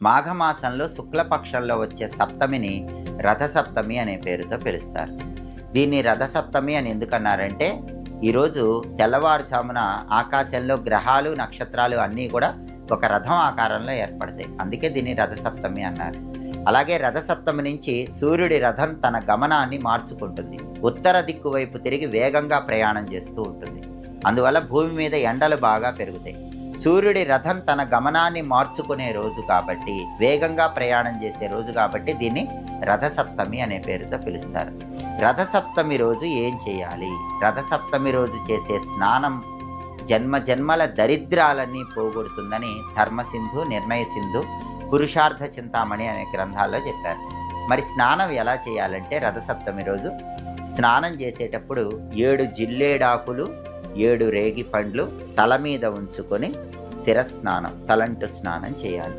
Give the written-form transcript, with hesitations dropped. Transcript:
మాఘమాసంలో శుక్లపక్షంలో వచ్చే సప్తమిని రథసప్తమి అనే పేరుతో పిలుస్తారు. దీన్ని రథసప్తమి అని ఎందుకన్నారంటే, ఈరోజు తెల్లవారుజామున ఆకాశంలో గ్రహాలు నక్షత్రాలు అన్నీ కూడా ఒక రథం ఆకారంలో ఏర్పడతాయి. అందుకే దీన్ని రథసప్తమి అన్నారు. అలాగే రథసప్తమి నుంచి సూర్యుడి రథం తన గమనాన్ని మార్చుకుంటుంది. ఉత్తర దిక్కు వైపు తిరిగి వేగంగా ప్రయాణం చేస్తూ ఉంటుంది. అందువల్ల భూమి మీద ఎండలు బాగా పెరుగుతాయి. సూర్యుడి రథం తన గమనాన్ని మార్చుకునే రోజు కాబట్టి, వేగంగా ప్రయాణం చేసే రోజు కాబట్టి దీన్ని రథసప్తమి అనే పేరుతో పిలుస్తారు. రథసప్తమి రోజు ఏం చేయాలి? రథసప్తమి రోజు చేసే స్నానం జన్మ జన్మల దరిద్రాలన్నీ పోగొడుతుందని ధర్మసింధు, నిర్ణయ సింధు, పురుషార్థ చింతామణి అనే గ్రంథాల్లో చెప్పారు. మరి స్నానం ఎలా చేయాలంటే, రథసప్తమి రోజు స్నానం చేసేటప్పుడు 7 జిల్లేడాకులు 7 రేగి పండ్లు తల మీద ఉంచుకొని శిరస్నానం, తలంటు స్నానం చేయాలి.